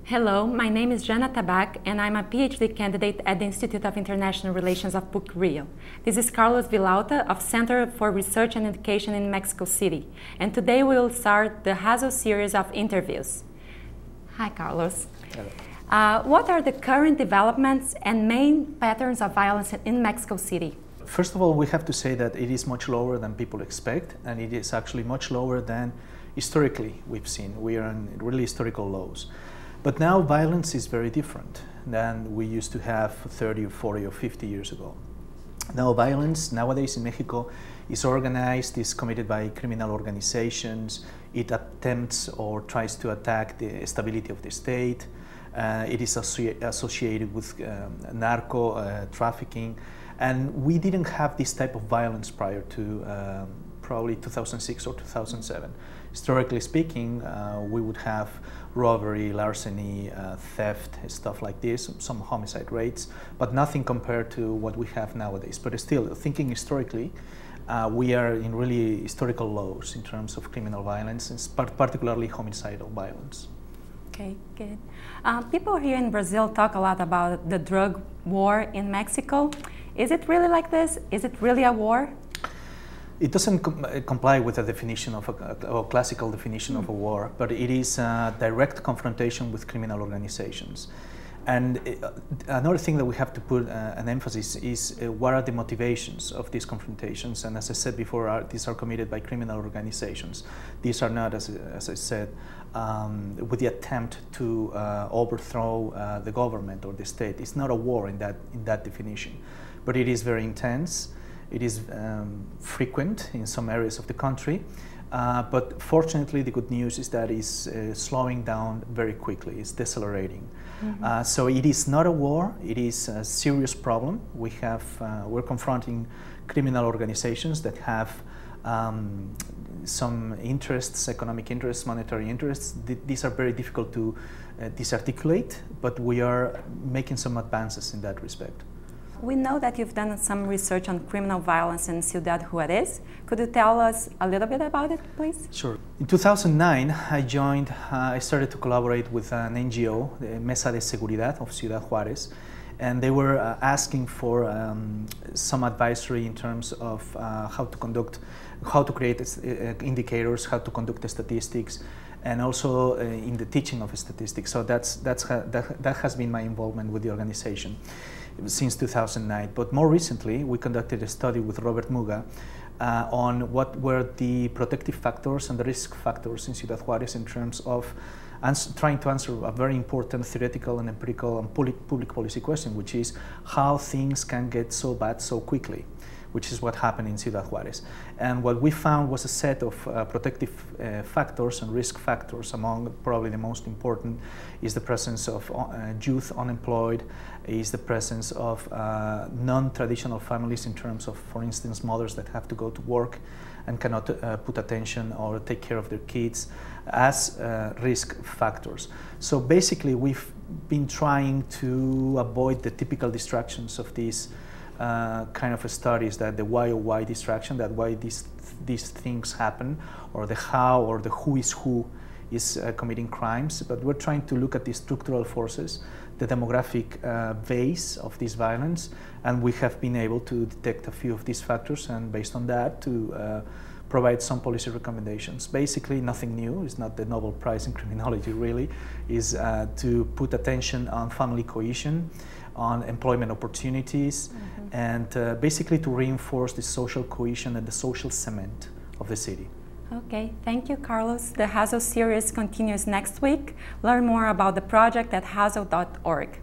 Hello, my name is Jana Tabak and I'm a PhD candidate at the Institute of International Relations of PUC-Rio. This is Carlos Vilalta of Center for Research and Education in Mexico City, and today we will start the HASOW series of interviews. Hi Carlos. Hello. What are the current developments and main patterns of violence in Mexico City? First of all, we have to say that it is much lower than people expect, and it is actually much lower than historically we've seen. We are in really historical lows. But now violence is very different than we used to have 30 or 40 or 50 years ago. Now violence nowadays in Mexico is organized, is committed by criminal organizations. It attempts or tries to attack the stability of the state. It is associated with narco trafficking. And we didn't have this type of violence prior to probably 2006 or 2007. Historically speaking, we would have robbery, larceny, theft, stuff like this, some homicide rates, but nothing compared to what we have nowadays. But still, thinking historically, we are in really historical lows in terms of criminal violence, particularly homicidal violence. Okay, good. People here in Brazil talk a lot about the drug war in Mexico. Is it really like this? Is it really a war? It doesn't comply with the definition of a classical definition of a war, but it is a direct confrontation with criminal organizations. And another thing that we have to put an emphasis is what are the motivations of these confrontations. And as I said before, these are committed by criminal organizations. These are not, as I said, with the attempt to overthrow the government or the state. It's not a war in that definition, but it is very intense. It is frequent in some areas of the country, but fortunately the good news is that it's slowing down very quickly, it's decelerating. Mm-hmm. So it is not a war, it is a serious problem. We're confronting criminal organizations that have some interests, economic interests, monetary interests. These are very difficult to disarticulate, but we are making some advances in that respect. We know that you've done some research on criminal violence in Ciudad Juarez. Could you tell us a little bit about it, please? Sure. In 2009, I started to collaborate with an NGO, the Mesa de Seguridad of Ciudad Juarez, and they were asking for some advisory in terms of how to create indicators, how to conduct the statistics, and also in the teaching of statistics. So that has been my involvement with the organization since 2009. But more recently, we conducted a study with Robert Muga on what were the protective factors and the risk factors in Ciudad Juarez in terms of trying to answer a very important theoretical and empirical and public policy question, which is how things can get so bad so quickly, which is what happened in Ciudad Juarez. And what we found was a set of protective factors and risk factors. Among probably the most important is the presence of youth unemployed, is the presence of non-traditional families in terms of, for instance, mothers that have to go to work and cannot put attention or take care of their kids as risk factors. So basically we've been trying to avoid the typical distractions of these kind of studies, that the why or why distraction, that why these things happen, or the how or the who is committing crimes. But we're trying to look at the structural forces, the demographic base of this violence, and we have been able to detect a few of these factors, and based on that to provide some policy recommendations. Basically nothing new, it's not the Nobel Prize in criminology really, is to put attention on family cohesion, on employment opportunities, mm-hmm. and basically to reinforce the social cohesion and the social cement of the city. Okay, thank you, Carlos. The HASOW series continues next week. Learn more about the project at hasow.org.